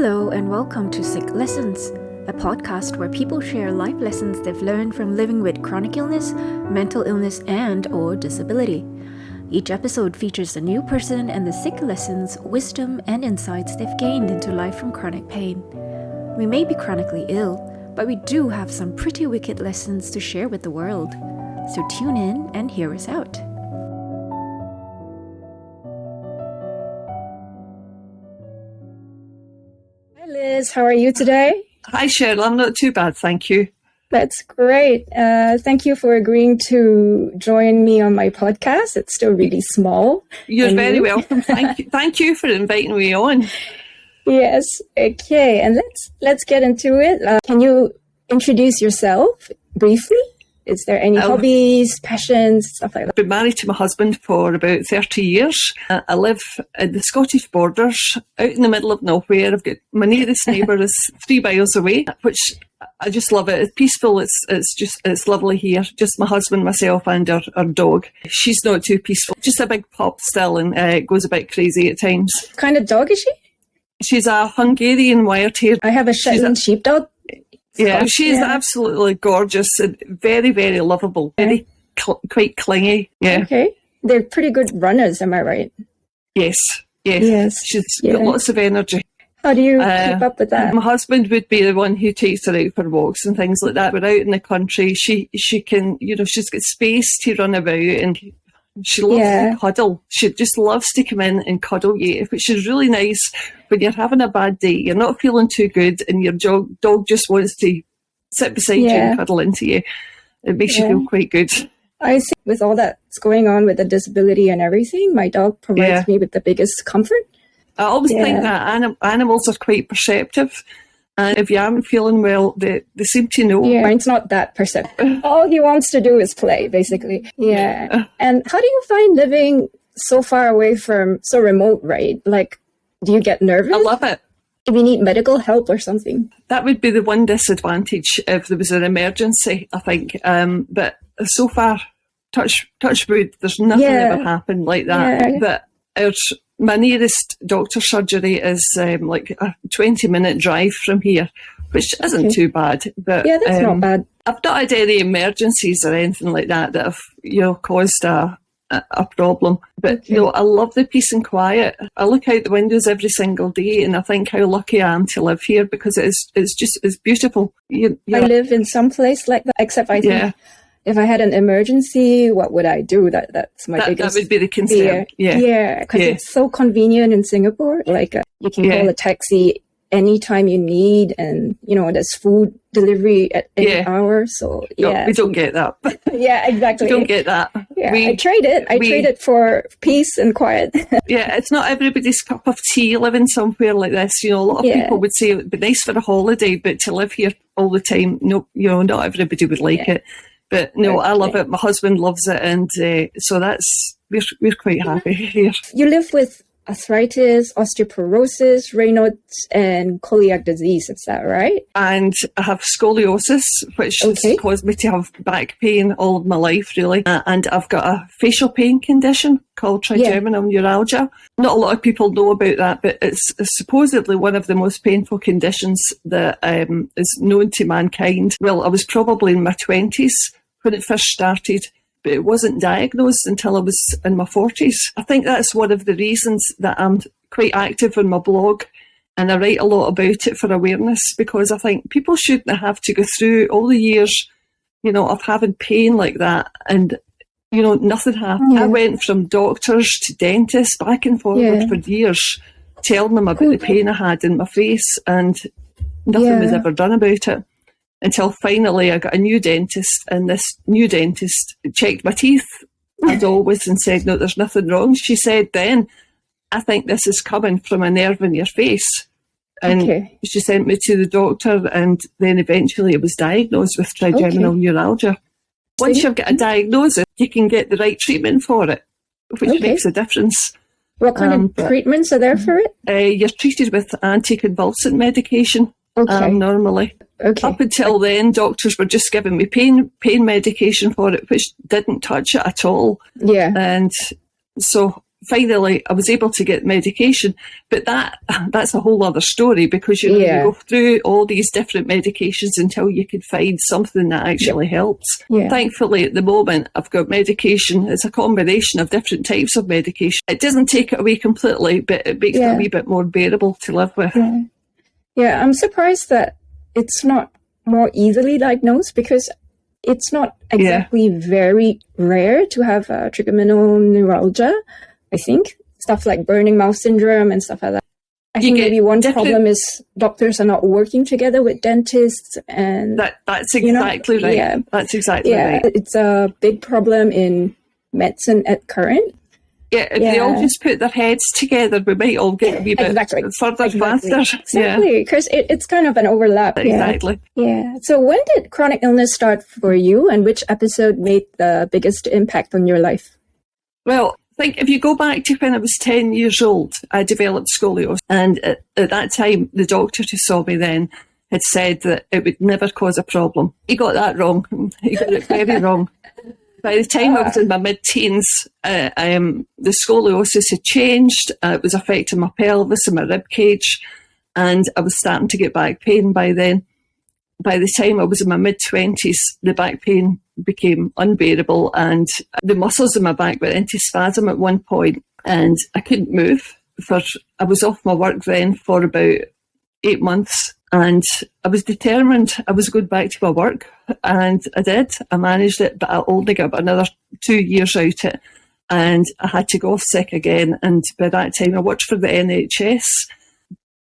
Hello and welcome to Sick Lessons, a podcast where people share life lessons they've learned from living with chronic illness, mental illness, and/or disability. Each episode features a new person and the sick lessons, wisdom, and insights they've gained into life from chronic pain. We may be chronically ill, but we do have some pretty wicked lessons to share with the world. So tune in and hear us out. Hi Liz, how are you today? Hi Cheryl, I'm not too bad, thank you. That's great. Thank you for agreeing to join me on my podcast. It's still really small. You're very welcome. Thank you. Thank you for inviting me on. Yes. Okay. And let's get into it. Can you introduce yourself briefly? Is there any hobbies, passions, stuff like that? I've been married to my husband for about 30 years. I live in the Scottish borders, out in the middle of nowhere. I've got my nearest neighbour is 3 miles away, which I just love it. It's peaceful. It's lovely here. Just my husband, myself, and our dog. She's not too peaceful. Just a big pup still, and goes a bit crazy at times. What kind of dog is she? She's a Hungarian Wire-tailed. I have a Shetland sheepdog. Yeah, she's absolutely gorgeous and very, very lovable. Very quite clingy. Yeah. Okay. They're pretty good runners, am I right? Yes. She's got lots of energy. How do you keep up with that? My husband would be the one who takes her out for walks and things like that. We're out in the country. She can, she's got space to run about and she loves to cuddle. She just loves to come in and cuddle you, which is really nice when you're having a bad day, you're not feeling too good, and your dog just wants to sit beside you and cuddle into you. It makes you feel quite good. I think with all that's going on with the disability and everything, my dog provides me with the biggest comfort. I always think that animals are quite perceptive. And if you aren't feeling well, they seem to know. Yeah, mine's not that perceptive. All he wants to do is play, basically. Yeah. And how do you find living so far away from, so remote, right? Like, do you get nervous? I love it. If you need medical help or something? That would be the one disadvantage if there was an emergency, I think. But so far, touch wood, there's nothing ever happened like that. Yeah. But my nearest doctor's surgery is like a 20-minute drive from here, which isn't too bad. But that's not bad. I've not had any emergencies or anything like that have caused a problem. But I love the peace and quiet. I look out the windows every single day and I think how lucky I am to live here because it's beautiful. I live in some place like that, except I think if I had an emergency, what would I do? That's my biggest That would be the concern. Yeah, because it's so convenient in Singapore. Like you can call a taxi anytime you need, and there's food delivery at any hour. So we don't get that. Yeah, exactly. We don't get that. Yeah, I trade it for peace and quiet. Yeah, it's not everybody's cup of tea living somewhere like this. A lot of people would say it would be nice for a holiday, but to live here all the time, no, not everybody would like it. But no, I love it. My husband loves it, and so we're quite happy here. You live with arthritis, osteoporosis, Raynaud's, and celiac disease. Is that right? And I have scoliosis, which has caused me to have back pain all of my life, really. And I've got a facial pain condition called Trigeminal Neuralgia. Not a lot of people know about that, but it's supposedly one of the most painful conditions that is known to mankind. Well, I was probably in my 20s when it first started, but it wasn't diagnosed until I was in my 40s. I think that's one of the reasons that I'm quite active on my blog and I write a lot about it for awareness, because I think people shouldn't have to go through all the years, of having pain like that and, nothing happened. Yeah. I went from doctors to dentists back and forward for years, telling them about the pain I had in my face, and nothing was ever done about it. Until finally I got a new dentist, and this new dentist checked my teeth as always and said, no, there's nothing wrong. She said then, I think this is coming from a nerve in your face. And she sent me to the doctor, and then eventually it was diagnosed with trigeminal neuralgia. Once you've got a diagnosis, you can get the right treatment for it, which makes a difference. What kind of treatments are there for it? You're treated with anticonvulsant medication normally. Up until then, doctors were just giving me pain medication for it, which didn't touch it at all. Yeah. And so finally I was able to get medication, but that's a whole other story, because you go through all these different medications until you can find something that actually helps. Thankfully at the moment I've got medication. It's a combination of different types of medication. It doesn't take it away completely, but it makes it a wee bit more bearable to live with. I'm surprised that it's not more easily diagnosed, because it's not exactly very rare to have trigeminal neuralgia. I think stuff like burning mouth syndrome and stuff like that. I think maybe one problem is doctors are not working together with dentists, and that's exactly right. Yeah, that's exactly right. It's a big problem in medicine at current. Yeah, if they all just put their heads together, we might all get a wee bit further faster. Exactly, because it's kind of an overlap. Exactly. Yeah. So when did chronic illness start for you, and which episode made the biggest impact on your life? Well, I think if you go back to when I was 10 years old, I developed scoliosis. And at that time, the doctor who saw me then had said that it would never cause a problem. He got that wrong. He got it very wrong. By the time I was in my mid-teens, the scoliosis had changed. It was affecting my pelvis and my rib cage, and I was starting to get back pain by then. By the time I was in my mid-20s, the back pain became unbearable, and the muscles in my back went into spasm at one point, and I couldn't move. I was off my work then for about 8 months, and I was determined I was going back to my work, and I did. I managed it, but I only got about another 2 years out it, and I had to go off sick again. And by that time, I worked for the NHS.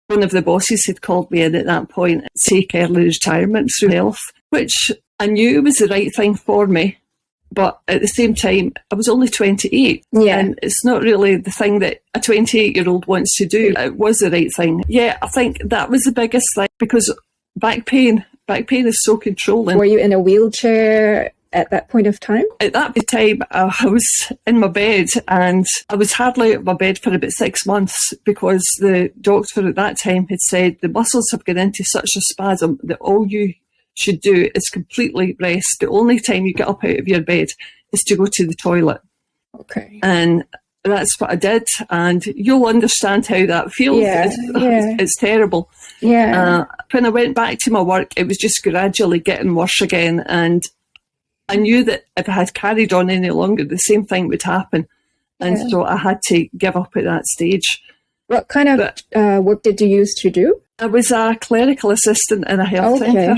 One of the bosses had called me in at that point to take early retirement through health, which I knew was the right thing for me. But at the same time, I was only 28. And it's not really the thing that a 28-year-old wants to do. It was the right thing. Yeah, I think that was the biggest thing, because back pain is so controlling. Were you in a wheelchair at that point of time? At that time, I was in my bed, and I was hardly out of my bed for about 6 months, because the doctor at that time had said the muscles have gone into such a spasm that all you should do is completely rest. The only time you get up out of your bed is to go to the toilet. Okay. And that's what I did, and you'll understand how that feels. It's terrible. When I went back to my work, it was just gradually getting worse again, and I knew that if I had carried on any longer, the same thing would happen. And so I had to give up at that stage. What kind of work did you used to do? I was a clerical assistant in a health centre.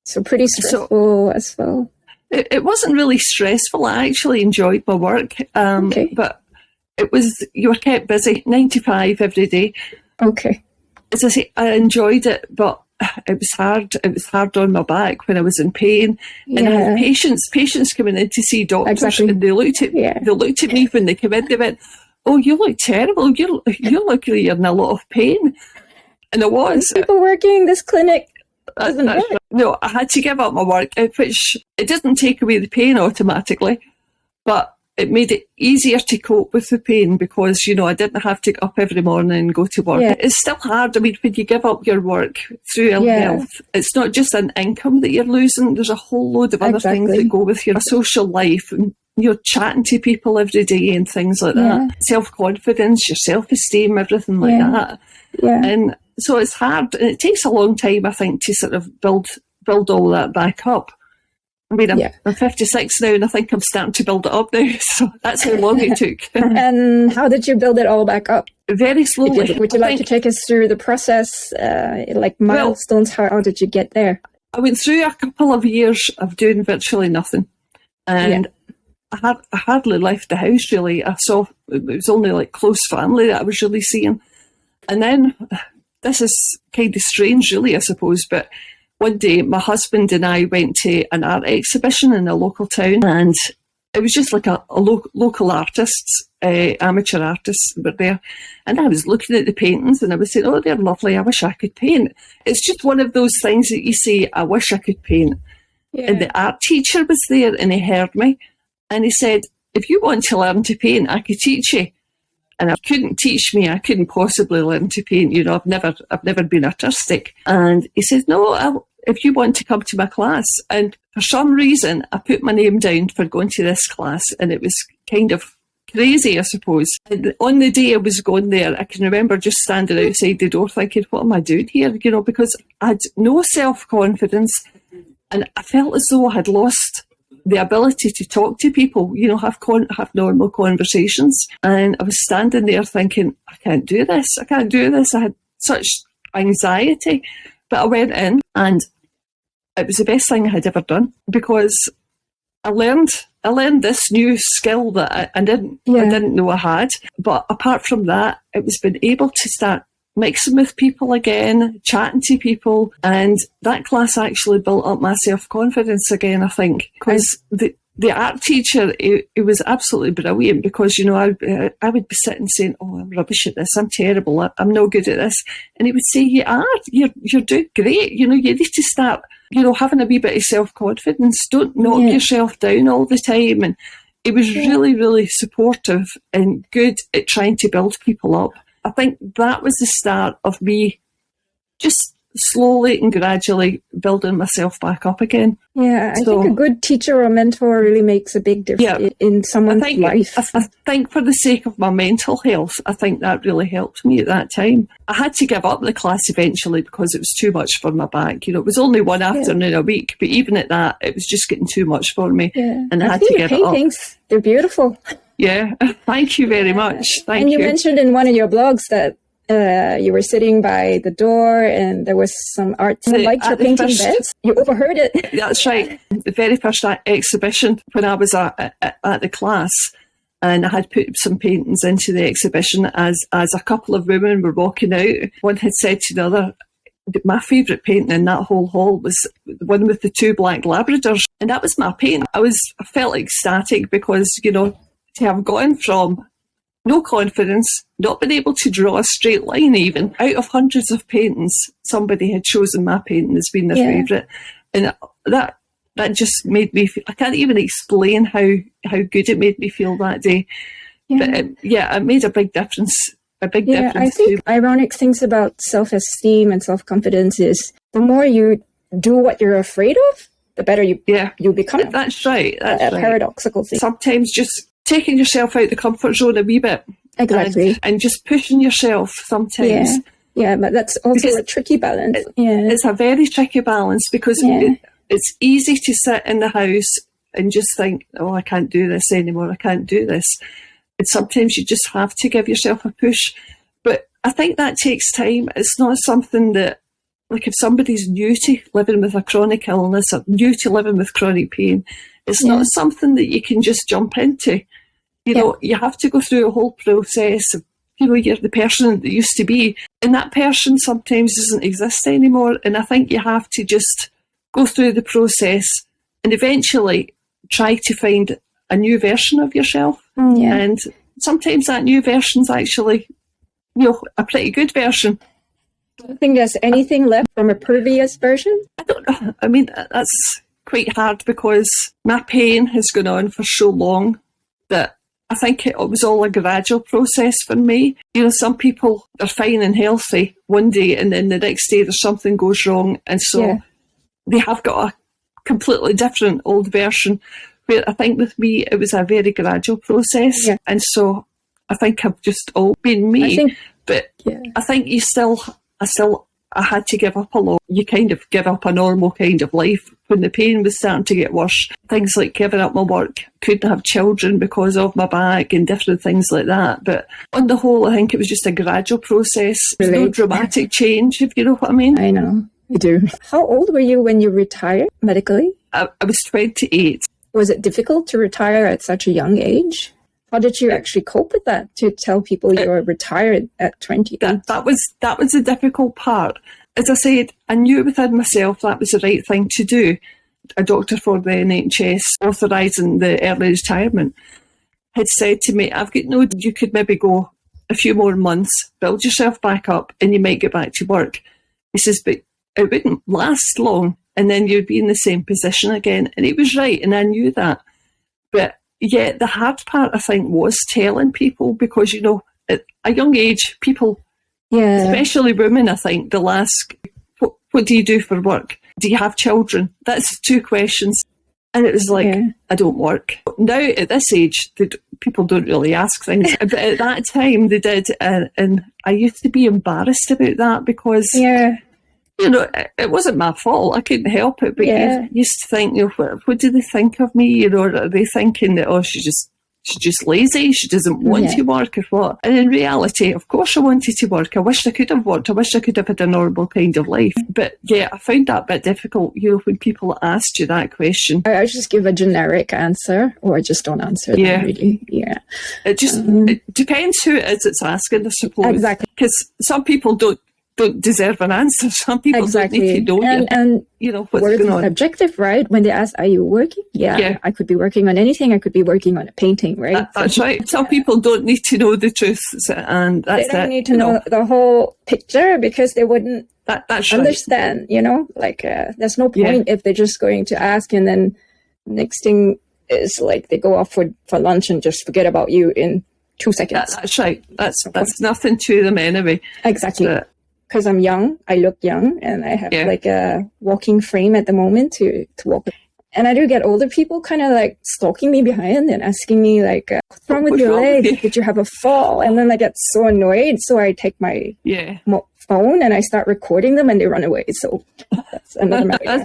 So pretty stressful as well. It wasn't really stressful. I actually enjoyed my work. But it was, you were kept busy, 9 to 5 every day. Okay. As I say, I enjoyed it, but it was hard. It was hard on my back when I was in pain. And I had patients coming in to see doctors, and they looked at me when they came in, they went, "Oh, you look terrible. You look like you're in a lot of pain." And I was. People working this clinic. No, I had to give up my work, which it doesn't take away the pain automatically, but it made it easier to cope with the pain, because, I didn't have to get up every morning and go to work. It's still hard. I mean, when you give up your work through ill health, it's not just an income that you're losing. There's a whole load of other things that go with your social life, and you're chatting to people every day and things like that. Self-confidence, your self-esteem, everything like that. And so it's hard, and it takes a long time, I think, to sort of build all that back up. I mean, I'm 56 now, and I think I'm starting to build it up now. So that's how long it took. And how did you build it all back up? Very slowly. Would you like to take us through the process, like milestones? How did you get there? I went through a couple of years of doing virtually nothing, and I hardly left the house, really. It was only like close family that I was really seeing. And then, this is kind of strange, really, I suppose, but one day my husband and I went to an art exhibition in a local town, and it was just like a local artists, amateur artists were there. And I was looking at the paintings, and I was saying, "Oh, they're lovely. I wish I could paint." It's just one of those things that you say, "I wish I could paint." And the art teacher was there, and he heard me, and he said, "If you want to learn to paint, I could teach you." And I couldn't teach me. I couldn't possibly learn to paint. I've never been artistic. And he said, "No, if you want to come to my class." And for some reason, I put my name down for going to this class, and it was kind of crazy, I suppose. And on the day I was going there, I can remember just standing outside the door thinking, what am I doing here? Because I had no self-confidence, and I felt as though I had lost the ability to talk to people, have normal conversations. And I was standing there thinking, I can't do this. I had such anxiety. But I went in, and it was the best thing I had ever done, because I learned this new skill that I didn't know I had. But apart from that, it was being able to start mixing with people again, chatting to people, and that class actually built up my self-confidence again, I think, because the art teacher, it was absolutely brilliant, because, I would be sitting saying, oh, I'm rubbish at this, I'm terrible, I'm no good at this. And he would say, you're doing great, you need to start, having a wee bit of self-confidence, don't knock yourself down all the time. And it was really, really supportive and good at trying to build people up. I think that was the start of me just slowly and gradually building myself back up again. Yeah, I think a good teacher or mentor really makes a big difference in someone's life. I think for the sake of my mental health, I think that really helped me at that time. I had to give up the class eventually because it was too much for my back. It was only one afternoon a week, but even at that, it was just getting too much for me. Yeah. And I had to give it up. They're beautiful. Yeah, thank you very much. Thank you. And you mentioned in one of your blogs that you were sitting by the door and there was some art. Someone liked your painting beds. You overheard it. That's right. The very first exhibition, when I was at the class, and I had put some paintings into the exhibition as a couple of women were walking out. One had said to the other, my favourite painting in that whole hall was the one with the two black Labradors. And that was my painting. I felt ecstatic because, to have gone from no confidence, not been able to draw a straight line even, out of hundreds of paintings, somebody had chosen my painting as being their favourite. And that just made me feel, I can't even explain how good it made me feel that day. Yeah. But it made a big difference. I think ironic things about self-esteem and self-confidence is the more you do what you're afraid of, the better you become. That's right. That's a paradoxical thing. Sometimes just taking yourself out the comfort zone a wee bit. Exactly. And just pushing yourself sometimes. Yeah, but that's also a tricky balance. It's a very tricky balance because it's easy to sit in the house and just think, oh, I can't do this anymore. I can't do this. And sometimes you just have to give yourself a push. But I think that takes time. It's not something that, like if somebody's new to living with a chronic illness or new to living with chronic pain, it's not something that you can just jump into. You have to go through a whole process of, you're the person that used to be, and that person sometimes doesn't exist anymore. And I think you have to just go through the process and eventually try to find a new version of yourself. And sometimes that new version's actually, a pretty good version. Do you think there's anything left from a previous version? I don't know. I mean, that's quite hard because my pain has gone on for so long that I think it was all a gradual process for me. Some people are fine and healthy one day and then the next day there's something goes wrong, and so they have got a completely different old version, where I think with me it was a very gradual process, and so I think I've just all been me. I think I had to give up a lot. You kind of give up a normal kind of life when the pain was starting to get worse. Things like giving up my work, couldn't have children because of my back and different things like that. But on the whole, I think it was just a gradual process. There's no dramatic change, if you know what I mean. I know, I do. How old were you when you retired medically? I was 28. Was it difficult to retire at such a young age? How did you actually cope with that, to tell people you were retired at 28? That was the difficult part. As I said, I knew within myself that was the right thing to do. A doctor for the NHS authorising the early retirement had said to me, you could maybe go a few more months, build yourself back up, and you might get back to work. He says, but it wouldn't last long, and then you'd be in the same position again. And he was right, and I knew that. But yeah, the hard part, I think, was telling people, because, at a young age, people, especially women, I think, they'll ask, what do you do for work? Do you have children? That's two questions. And it was like, I don't work. Now, at this age, people don't really ask things. But at that time they did, and I used to be embarrassed about that because, you know, it wasn't my fault. I couldn't help it. But you used to think, you know, what do they think of me? You know, are they thinking that, oh, she's just lazy, she doesn't want to work or what? And in reality, of course I wanted to work. I wished I could have worked. I wish I could have had a normal kind of life. But yeah, I found that a bit difficult, you know, when people asked you that question. I just give a generic answer, or I just don't answer them, really. Yeah. It just it depends who it is that's asking, I suppose. Exactly. Because some people don't deserve an answer. Some people don't need to know and you know, what's going on. Objective, right? When they ask, are you working? Yeah, I could be working on anything. I could be working on a painting, right? That's right. Some people don't need to know the truth, and that's they don't need to know the whole picture because they wouldn't that's understand, right. You know? Like, there's no point if they're just going to ask and then next thing is like they go off for lunch and just forget about you in 2 seconds. That's right. That's nothing to them anyway. Exactly. Because I'm young, I look young, and I have like a walking frame at the moment to walk. And I do get older people kind of like stalking me behind and asking me like, what's wrong with your leg? Did you have a fall? And then I get so annoyed. So I take my phone and I start recording them and they run away. So that's another matter. That's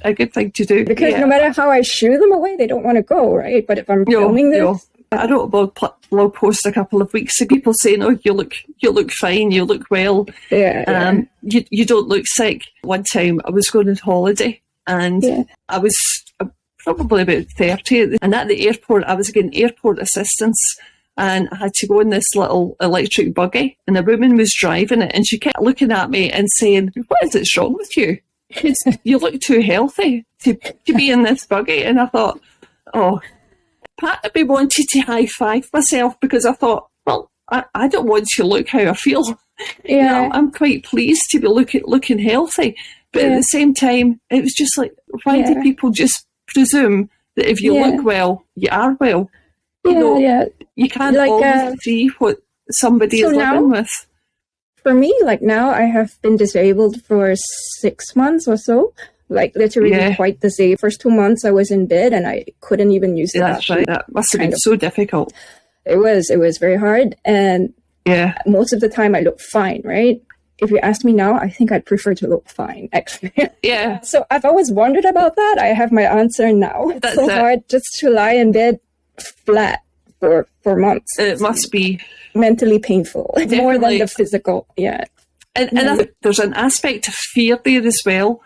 a good thing to do. Because no matter how I shoo them away, they don't want to go, right? But if I'm filming this... I wrote a blog post a couple of weeks ago. People saying, "Oh, you look fine. You look well. You don't look sick." One time, I was going on holiday, and I was probably about 30, and at the airport, I was getting airport assistance, and I had to go in this little electric buggy, and a woman was driving it, and she kept looking at me and saying, "What is wrong with you? You look too healthy to be in this buggy." And I thought, oh. Part of me wanted to high-five myself because I thought, well, I don't want to look how I feel. You know, I'm quite pleased to be looking healthy. But at the same time, it was just like, why do people just presume that if you look well, you are well? You can't always see what somebody is living with. For me, like now, I have been disabled for 6 months or so. Like literally quite the same. First 2 months I was in bed and I couldn't even use the bathroom. That's right. That must have been so difficult. It was very hard. And most of the time I look fine, right? If you ask me now, I think I'd prefer to look fine, actually. Yeah. So I've always wondered about that. I have my answer now. It's so hard just to lie in bed flat for months. It must be mentally painful. Definitely. More than the physical. Yeah. And I think there's an aspect of fear there as well.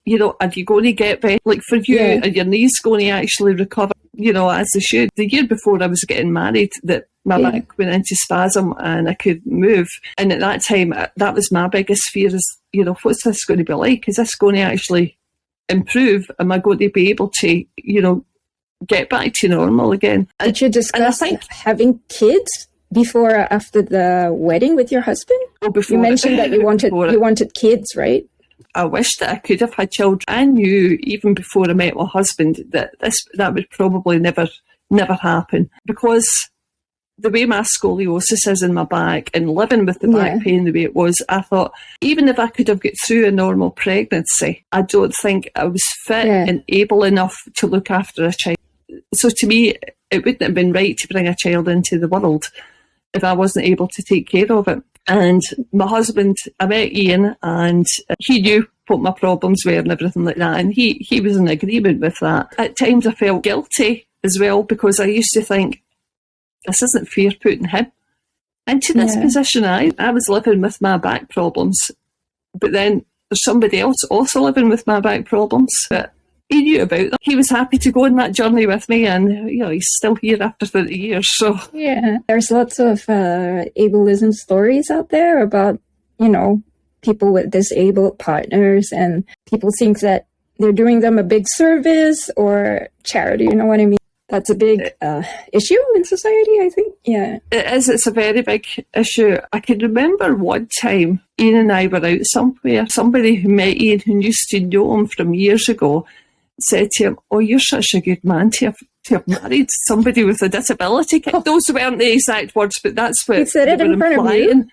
You know, are you going to get better? Like for you, are your knees going to actually recover, you know, as they should? The year before I was getting married, that my back went into spasm and I couldn't move. And at that time, that was my biggest fear is, you know, what's this going to be like? Is this going to actually improve? Am I going to be able to, you know, get back to normal again? Did you discuss having kids before or after the wedding with your husband? Oh, before. You mentioned that you wanted kids, right? I wish that I could have had children. I knew even before I met my husband that that would probably never happen because the way my scoliosis is in my back and living with the back pain the way it was, I thought even if I could have got through a normal pregnancy, I don't think I was fit and able enough to look after a child. So to me, it wouldn't have been right to bring a child into the world if I wasn't able to take care of it. And my husband, I met Ian and he knew what my problems were and everything like that. And he was in agreement with that. At times I felt guilty as well because I used to think, this isn't fair putting him into this position. I was living with my back problems, but then there's somebody else also living with my back problems. But he knew about them. He was happy to go on that journey with me, and you know he's still here after 30 years. So there's lots of ableism stories out there about, you know, people with disabled partners, and people think that they're doing them a big service or charity. You know what I mean? That's a big issue in society, I think. Yeah, it is. It's a very big issue. I can remember one time Ian and I were out somewhere. Somebody who met Ian, who used to know him from years ago, said to him, "Oh, you're such a good man to have married somebody with a disability." Those weren't the exact words, but that's what he said it in front of you.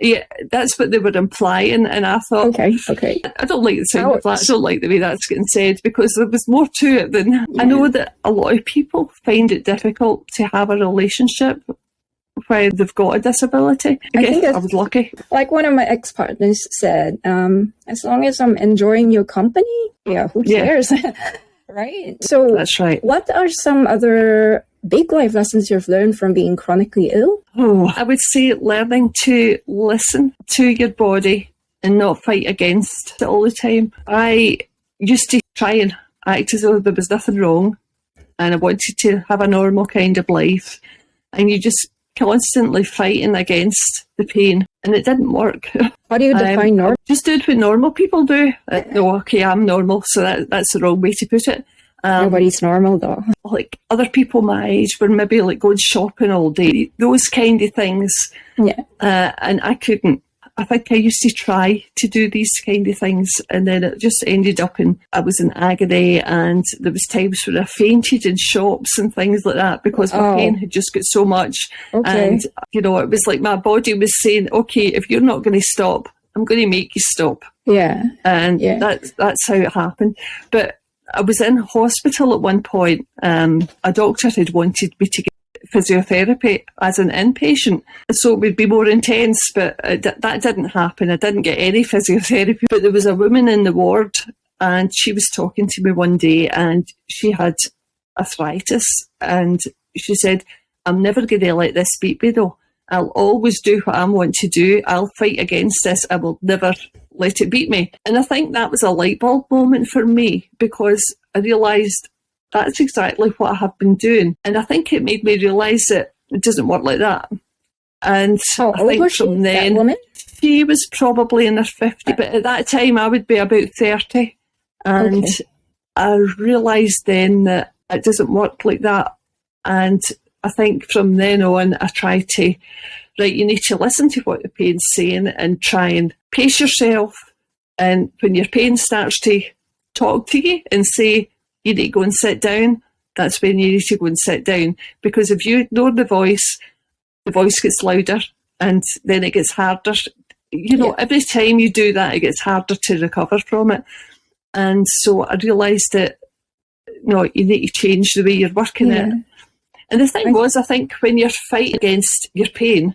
Yeah, that's what they were implying, and I thought, okay. I don't like the sound of that. I don't like the way that's getting said, because there was more to it than... Yeah. I know that a lot of people find it difficult to have a relationship when they've got a disability. I was lucky. Like one of my ex-partners said, as long as I'm enjoying your company, who cares? Right? So that's right. What are some other big life lessons you've learned from being chronically ill? I would say learning to listen to your body and not fight against it all the time. I used to try and act as though there was nothing wrong, and I wanted to have a normal kind of life, and you just constantly fighting against the pain, and it didn't work. How do you define normal? Just doing what normal people do. I'm normal, so that's the wrong way to put it. Nobody's normal though. Like other people my age were maybe like going shopping all day, those kind of things. Yeah. And I couldn't. I think I used to try to do these kind of things, and then it just ended up I was in agony, and there was times when I fainted in shops and things like that because my pain had just got so much. Okay. And, it was like my body was saying, okay, if you're not going to stop, I'm going to make you stop. Yeah. And that's how it happened. But I was in hospital at one point. A doctor had wanted me to get physiotherapy as an inpatient, so it would be more intense, but that didn't happen. I didn't get any physiotherapy. But there was a woman in the ward, and she was talking to me one day, and she had arthritis, and she said, I'm never going to let this beat me though. I'll always do what I want to do. I'll fight against this. I will never let it beat me. And I think that was a light bulb moment for me, because I realised that's exactly what I have been doing. And I think it made me realise that it doesn't work like that. And I think from then, that woman? She was probably in her 50s, but at that time I would be about 30. And I realised then that it doesn't work like that. And I think from then on, I tried to, you need to listen to what the pain's saying and try and pace yourself. And when your pain starts to talk to you and say, you need to go and sit down, that's when you need to go and sit down. Because if you ignore the voice gets louder, and then it gets harder. Every time you do that, it gets harder to recover from it. And so I realised that, you need to change the way you're working it. And the thing was, I think when you're fighting against your pain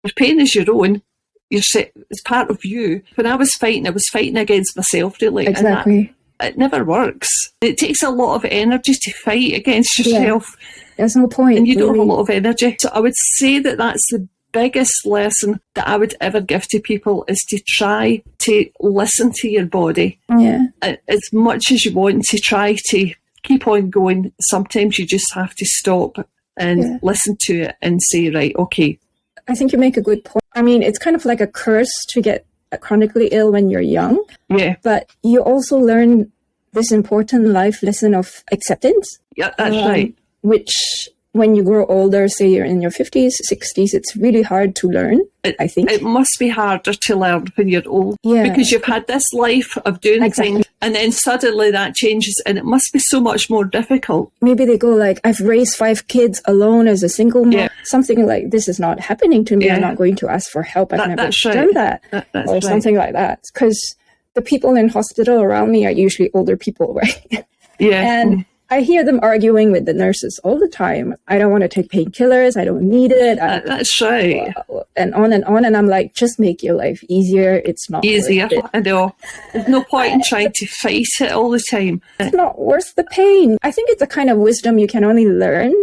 is your own. It's part of you. When I was fighting against myself, really. Exactly. It never works. It takes a lot of energy to fight against yourself. There's no point. And you don't have a lot of energy. So I would say that that's the biggest lesson that I would ever give to people, is to try to listen to your body. Yeah. As much as you want to try to keep on going, sometimes you just have to stop and listen to it and say, right, okay. I think you make a good point. I mean, it's kind of like a curse to get chronically ill when you're young. Yeah. But you also learn this important life lesson of acceptance. Yeah, that's right. Which, when you grow older, say you're in your 50s, 60s, it's really hard to learn, I think. It must be harder to learn when you're old. Yeah. Because you've had this life of doing things, and then suddenly that changes, and it must be so much more difficult. Maybe they go like, I've raised 5 kids alone as a single mom. Yeah. Something like, this is not happening to me. I'm not going to ask for help. I've never done that. Or something like that. Because the people in hospital around me are usually older people, right? Yeah. And I hear them arguing with the nurses all the time. I don't want to take painkillers. I don't need it. That's right. And on and on. And I'm like, just make your life easier. It's not easier. I know. There's no point in trying to fight it all the time. It's not worth the pain. I think it's a kind of wisdom you can only learn,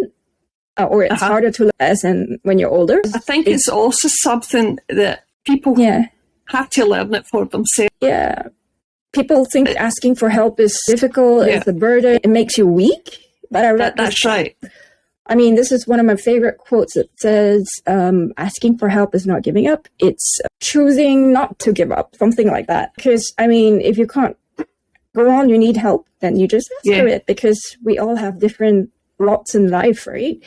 or it's harder to learn as in when you're older. I think it's also something that people have to learn it for themselves. Yeah. People think asking for help is difficult, it's a burden, it makes you weak. But that's right. I mean, this is one of my favorite quotes. It says, asking for help is not giving up. It's choosing not to give up, something like that. Because, I mean, if you can't go on, you need help, then you just ask for it, because we all have different lots in life, right?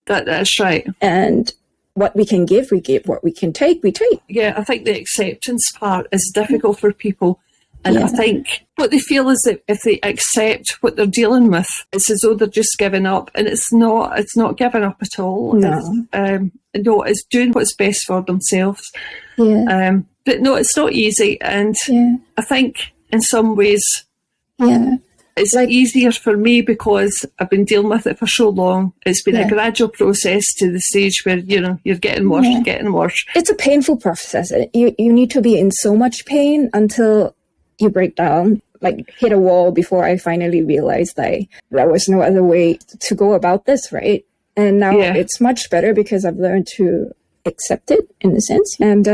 That's right. And what we can give, we give. What we can take, we take. Yeah, I think the acceptance part is difficult for people. And I think what they feel is that if they accept what they're dealing with, it's as though they're just giving up. And it's not giving up at all. No. It's doing what's best for themselves. Yeah. But no, it's not easy. And I think in some ways, it's easier for me because I've been dealing with it for so long. It's been a gradual process to the stage where, you're getting worse, getting worse. It's a painful process. You need to be in so much pain until you break down, like hit a wall, before I finally realized there was no other way to go about this, right? And now it's much better because I've learned to accept it in a sense. And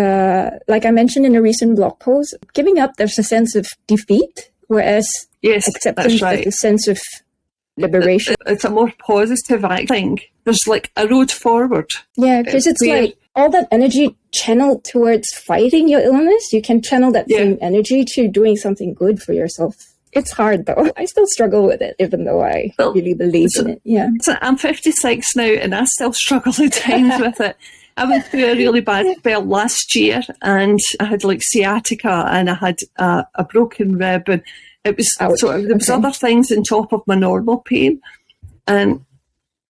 like I mentioned in a recent blog post, giving up, there's a sense of defeat, whereas acceptance is a sense of liberation. It's a more positive, I think. There's like a road forward. Yeah, because it's like all that energy channeled towards fighting your illness, you can channel that same energy to doing something good for yourself. It's hard though. I still struggle with it, even though I really believe in it. Yeah. So I'm 56 now and I still struggle at times with it. I went through a really bad spell last year and I had like sciatica and I had a broken rib, and it was there was other things on top of my normal pain. And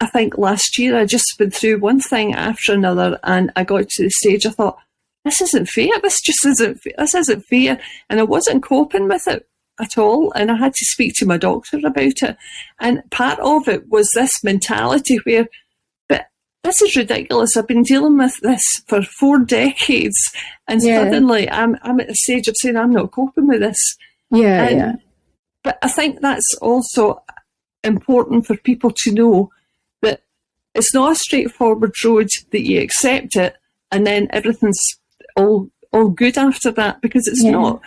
I think last year I just went through one thing after another, and I got to the stage I thought, this isn't fair. This isn't fair. And I wasn't coping with it at all. And I had to speak to my doctor about it. And part of it was this mentality where, but this is ridiculous. I've been dealing with this for 4 decades. And suddenly I'm at a stage of saying, I'm not coping with this. But I think that's also important for people to know that it's not a straightforward road that you accept it and then everything's all good after that, because it's not.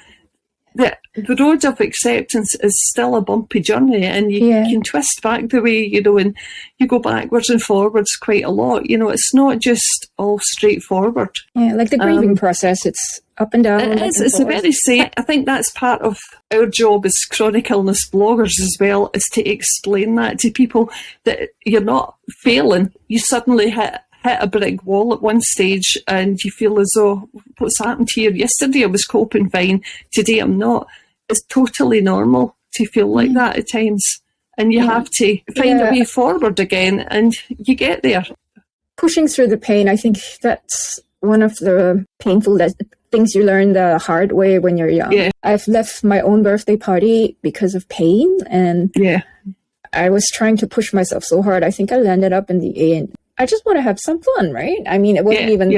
The road of acceptance is still a bumpy journey, and you can twist back the way, and you go backwards and forwards quite a lot. It's not just all straightforward. Yeah, like the grieving process, it's up and down. It is. It's a very I think that's part of our job as chronic illness bloggers as well, is to explain that to people, that you're not failing. You suddenly hit a brick wall at one stage and you feel as though, what's happened here? Yesterday I was coping fine, today I'm not. It's totally normal to feel like that at times, and you have to find a way forward again, and you get there. Pushing through the pain, I think that's one of the painful things you learn the hard way when you're young. I've left my own birthday party because of pain, and I was trying to push myself so hard. I think I landed up in the end. I just want to have some fun, right? I mean, it wasn't even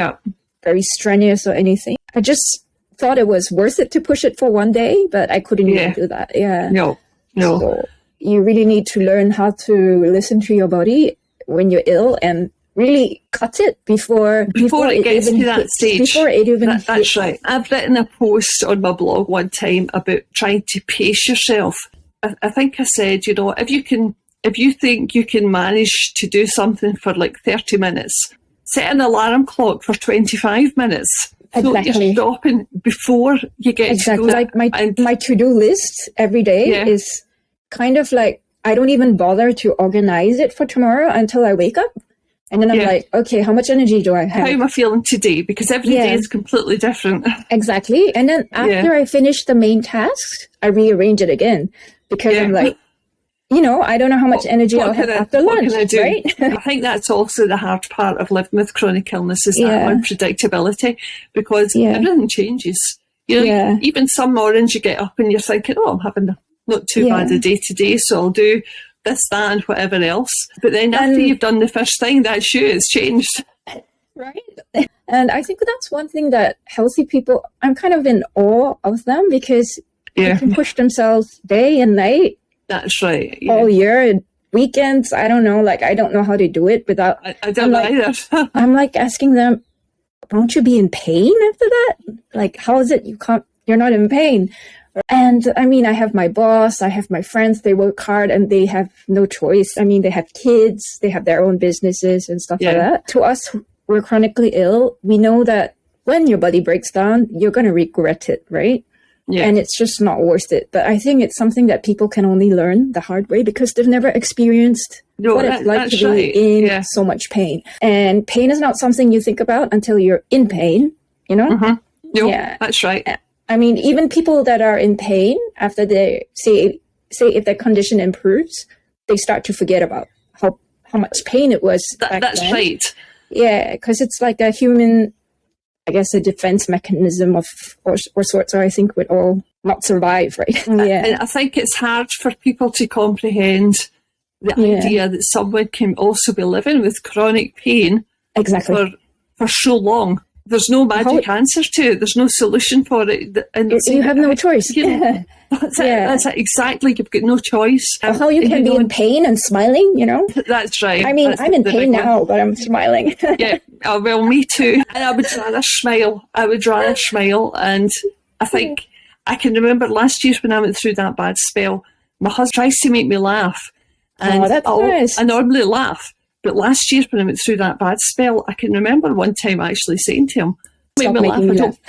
very strenuous or anything. I just thought it was worth it to push it for one day, but I couldn't even do that. No. So you really need to learn how to listen to your body when you're ill and really cut it before it gets to that stage. Before it even that's right. I've written a post on my blog one time about trying to pace yourself. I think I said, if you think you can manage to do something for like 30 minutes, set an alarm clock for 25 minutes. Exactly. So you're stopping before you get to do like my to-do list every day is kind of like, I don't even bother to organize it for tomorrow until I wake up. And then I'm like, okay, how much energy do I have? How am I feeling today? Because every day is completely different. Exactly. And then after I finish the main tasks, I rearrange it again, because I'm like, I don't know how much energy I'll have after lunch, right? I think that's also the hard part of living with chronic illness, is that unpredictability, because everything changes. Even some mornings you get up and you're thinking, I'm having not too bad a day today, so I'll do this, that, and whatever else. But then after you've done the first thing, that shoe has changed. Right. And I think that's one thing that healthy people, I'm kind of in awe of them, because they can push themselves day and night. That's right. All year, weekends, I don't know. Like, I don't know how they do it without. I don't know either. I'm like asking them, won't you be in pain after that? Like, how is it you're not in pain? And I mean, I have my boss, I have my friends, they work hard and they have no choice. I mean, they have kids, they have their own businesses and stuff like that. To us, we're chronically ill. We know that when your body breaks down, you're going to regret it, right? And it's just not worth it. But I think it's something that people can only learn the hard way, because they've never experienced what it's like to be in so much pain. And pain is not something you think about until you're in pain, No, that's right. I mean, even people that are in pain, after they say if their condition improves, they start to forget about how much pain it was back that's then. Right. Yeah, because it's like a human, I guess, a defense mechanism or sorts, or I think would all not survive, right? Yeah. And I think it's hard for people to comprehend the idea that someone can also be living with chronic pain for so long. There's no magic answer to it. There's no solution for it. And you have no choice. That's it. That's it. Exactly. You've got no choice. Or how you can be in pain and smiling, you know? That's right. I mean, that's I'm in pain now, but I'm smiling. Yeah. Oh, well, me too. And I would rather smile. And I think I can remember last year when I went through that bad spell, my husband tries to make me laugh. And that's nice. I normally laugh. But last year when I went through that bad spell, I can remember one time actually saying to him, "Stop making me laugh.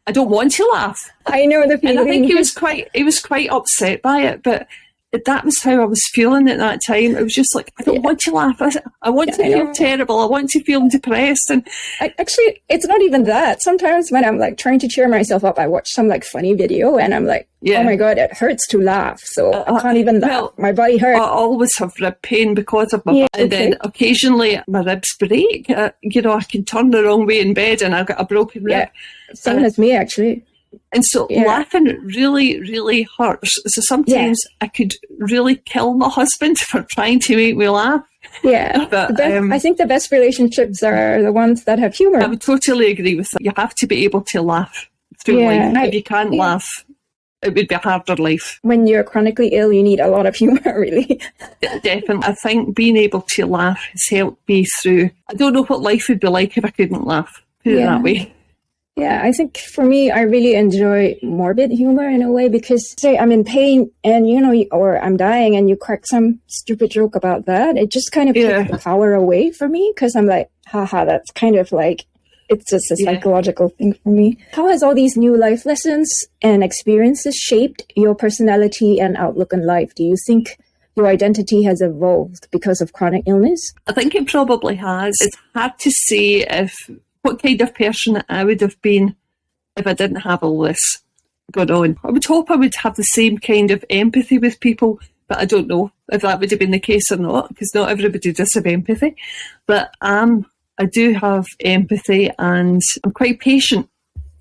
I don't want to laugh." I know the feeling. And I think he was quite upset by it, but that was how I was feeling at that time. It was just like, I don't want to laugh. I want to feel terrible. I want to feel depressed. And actually, it's not even that. Sometimes when I'm like trying to cheer myself up, I watch some like funny video and I'm like, oh my God, it hurts to laugh. So I can't even laugh. My body hurts. I always have rib pain because of my back. And then occasionally my ribs break. I can turn the wrong way in bed and I've got a broken rib. Same as me, actually. And so laughing really, really hurts. So sometimes I could really kill my husband for trying to make me laugh. Yeah, but I think the best relationships are the ones that have humor. I would totally agree with that. You have to be able to laugh through life. If you can't laugh, it would be a harder life. When you're chronically ill, you need a lot of humor, really. Definitely. I think being able to laugh has helped me through. I don't know what life would be like if I couldn't laugh. Put it that way. Yeah, I think for me, I really enjoy morbid humor in a way because, say, I'm in pain and, or I'm dying and you crack some stupid joke about that. It just kind of takes the power away for me because I'm like, haha, that's kind of like, it's just a psychological thing for me. How has all these new life lessons and experiences shaped your personality and outlook on life? Do you think your identity has evolved because of chronic illness? I think it probably has. It's hard to say what kind of person I would have been if I didn't have all this going on. I would hope I would have the same kind of empathy with people, but I don't know if that would have been the case or not, because not everybody does have empathy. But I do have empathy and I'm quite patient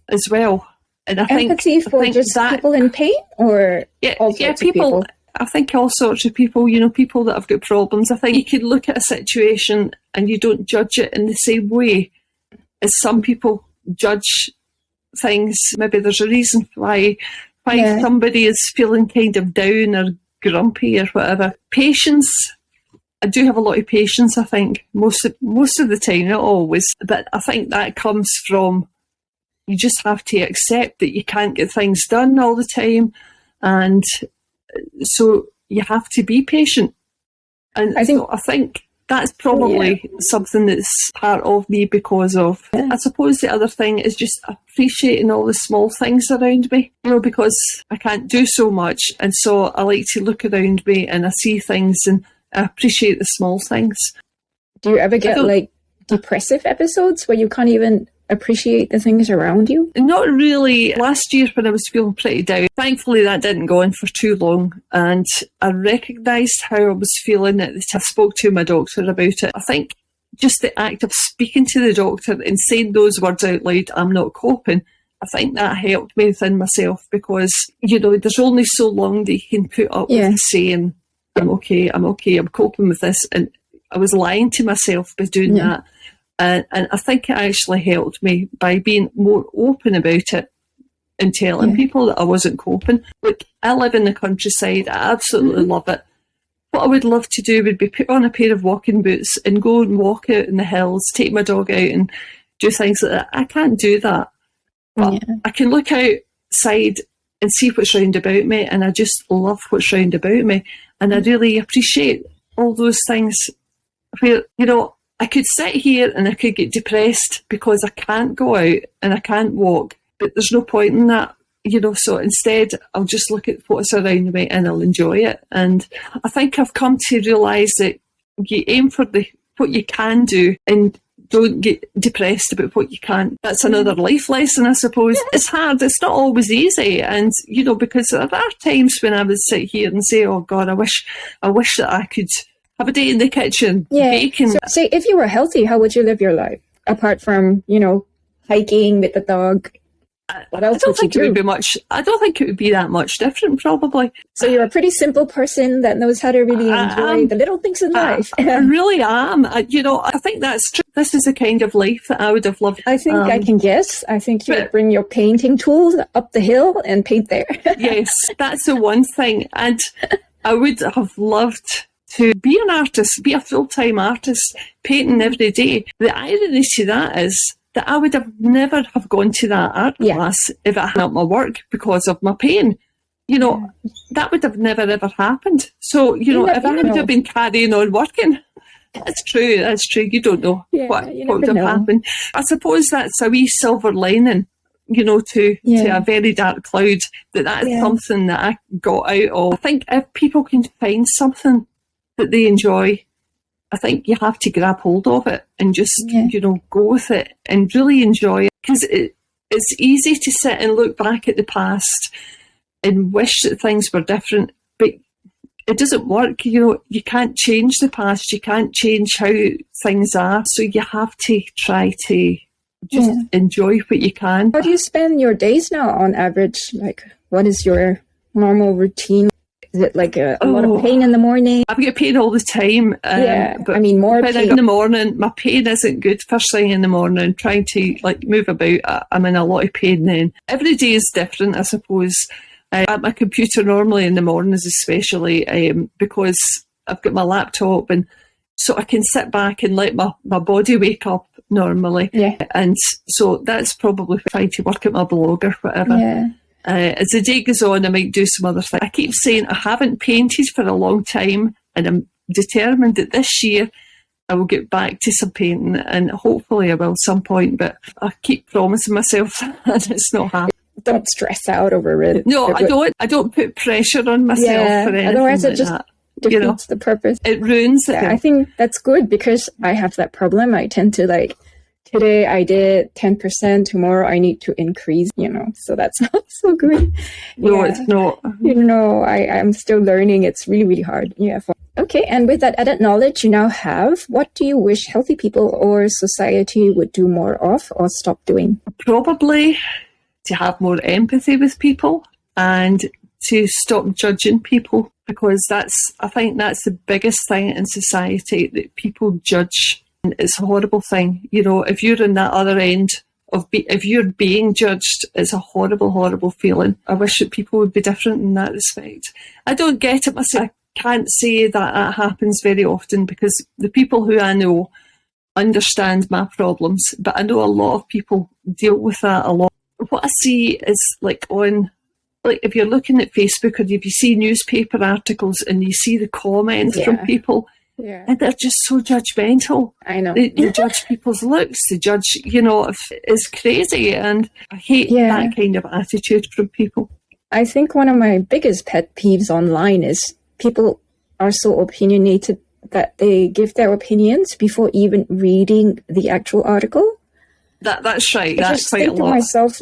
as well. And I empathy think, for just people in pain or all sorts of people? I think all sorts of people, people that have got problems. I think you can look at a situation and you don't judge it in the same way as some people judge things. Maybe there's a reason why somebody is feeling kind of down or grumpy or whatever. Patience, I do have a lot of patience, I think, most of the time, not always. But I think that comes from, you just have to accept that you can't get things done all the time. And so you have to be patient. And I think that's probably something that's part of me because of, I suppose the other thing is just appreciating all the small things around me, because I can't do so much. And so I like to look around me and I see things and I appreciate the small things. Do you ever get like depressive episodes where you can't even appreciate the things around you? Not really. Last year when I was feeling pretty down, thankfully that didn't go on for too long, and I recognised how I was feeling at the time. I spoke to my doctor about it. I think just the act of speaking to the doctor and saying those words out loud, I'm not coping, I think that helped me within myself, because there's only so long that you can put up with saying I'm okay, I'm coping with this, and I was lying to myself by doing that. And I think it actually helped me by being more open about it and telling people that I wasn't coping. Look, I live in the countryside. I absolutely love it. What I would love to do would be put on a pair of walking boots and go and walk out in the hills, take my dog out and do things like that. I can't do that. But I can look outside and see what's round about me, and I just love what's round about me. And I really appreciate all those things where, I could sit here and I could get depressed because I can't go out and I can't walk, but there's no point in that, so instead I'll just look at what's around me and I'll enjoy it. And I think I've come to realise that you aim for what you can do and don't get depressed about what you can't. That's another life lesson, I suppose. It's hard. It's not always easy. And, because there are times when I would sit here and say, oh God, I wish that I could have a day in the kitchen baking. So, say, if you were healthy, how would you live your life? Apart from, hiking with the dog. What else would you do? I don't think it would be that much different, probably. So you're a pretty simple person that knows how to really enjoy the little things in life. I really am. I think that's true. This is the kind of life that I would have loved. I think I can guess. I think you would bring your painting tools up the hill and paint there. Yes, that's the one thing. And I would have loved to be an artist, be a full-time artist, painting every day. The irony to that is that I would have never have gone to that art class if I hadn't my work because of my pain. That would have never ever happened. So, if I had have been carrying on working, that's true. You don't know what would have happened. I suppose that's a wee silver lining, to a very dark cloud, that's something that I got out of. I think if people can find something that they enjoy, I think you have to grab hold of it and just, go with it and really enjoy it. Because it's easy to sit and look back at the past and wish that things were different, but it doesn't work. You can't change the past. You can't change how things are. So you have to try to just enjoy what you can. How do you spend your days now on average? Like, what is your normal routine? Is it like a lot of pain in the morning? I've got pain all the time. But more pain in the morning. My pain isn't good first thing in the morning. Trying to move about, I'm in a lot of pain then. Every day is different, I suppose. At my computer normally in the mornings especially, because I've got my laptop, and so I can sit back and let my body wake up normally. Yeah. And so that's probably trying to work at my blog or whatever. Yeah. As the day goes on, I might do some other things. I keep saying I haven't painted for a long time, and I'm determined that this year I will get back to some painting, and hopefully I will at some point, but I keep promising myself that it's not happening. Don't stress out over it. No, I don't. I don't put pressure on myself for anything otherwise it just that. defeats the purpose. It ruins it. Yeah, I think that's good because I have that problem. I tend to today I did 10%, tomorrow I need to increase, so that's not so good. No, it's not. I'm still learning. It's really, really hard. Yeah. Okay. And with that added knowledge you now have, what do you wish healthy people or society would do more of or stop doing? Probably to have more empathy with people and to stop judging people, because I think that's the biggest thing in society, that people judge. It's a horrible thing. If you're in that other end if you're being judged, it's a horrible, horrible feeling. I wish that people would be different in that respect. I don't get it myself. I can't say that happens very often, because the people who I know understand my problems, but I know a lot of people deal with that a lot. What I see is if you're looking at Facebook, or if you see newspaper articles and you see the comments from people, and they're just so judgmental. I know. They judge people's looks. They judge, it's crazy. And I hate that kind of attitude from people. I think one of my biggest pet peeves online is people are so opinionated that they give their opinions before even reading the actual article. That's right. I just think to myself,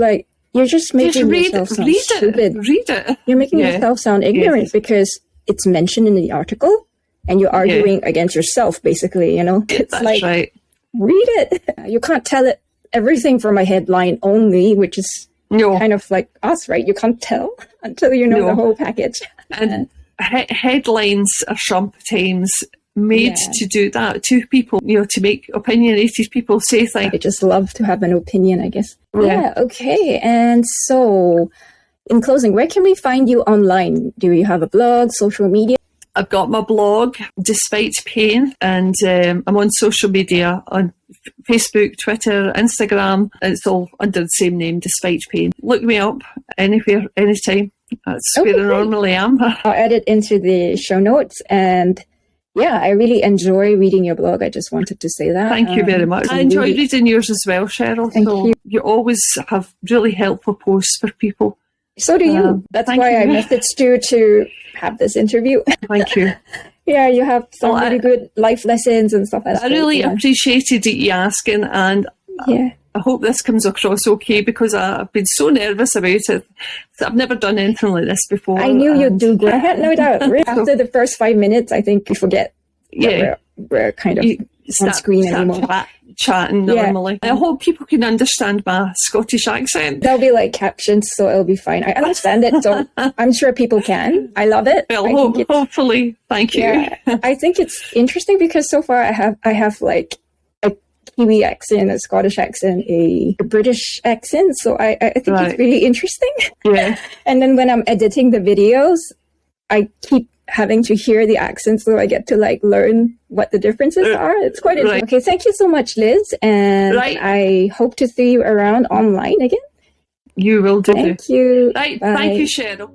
you're just making yourself sound stupid. Read it. You're making yourself sound ignorant because it's mentioned in the article. And you're arguing against yourself, basically, It's that's right. Read it. You can't tell it everything from a headline only, which is kind of like us, right? You can't tell until you know the whole package. And headlines are sometimes made to do that to people, to make opinionated people say things. I just love to have an opinion, I guess. Yeah, okay. And so, in closing, where can we find you online? Do you have a blog, social media? I've got my blog, Despite Pain, and I'm on social media, on Facebook, Twitter, Instagram. It's all under the same name, Despite Pain. Look me up anywhere, anytime. That's where I normally am. I'll add it into the show notes. And I really enjoy reading your blog. I just wanted to say that. Thank you very much. I enjoy reading yours as well, Cheryl. Thank you. You always have really helpful posts for people. So do you. That's why I messaged you to have this interview. Thank you. Yeah, you have some really good life lessons and stuff like that. I really appreciated you asking, and I hope this comes across okay, because I've been so nervous about it. I've never done anything like this before. I knew you'd do great. I had no doubt. After the first 5 minutes, I think you forget that we're kind of on screen anymore. Chatting normally. I hope people can understand my Scottish accent. There'll be like captions, so it'll be fine. I understand it, so I'm sure people can. I love it. Well, hopefully. Thank you. Yeah, I think it's interesting because so far I have like a Kiwi accent, a Scottish accent, a British accent. So I think it's really interesting. Yeah. And then when I'm editing the videos, I keep having to hear the accents, so I get to like learn what the differences are. It's quite interesting. Okay, thank you so much, Liz, and I hope to see you around online again. You will do. Thank you. Right, thank you, Cheryl.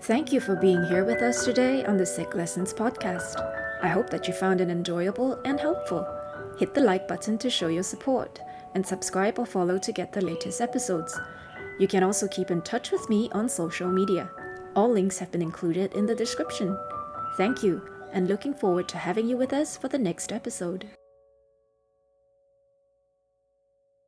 Thank you for being here with us today on the Sick Lessons podcast. I hope that you found it enjoyable and helpful. Hit the like button to show your support, and subscribe or follow to get the latest episodes. You can also keep in touch with me on social media. All links have been included in the description. Thank you, and looking forward to having you with us for the next episode.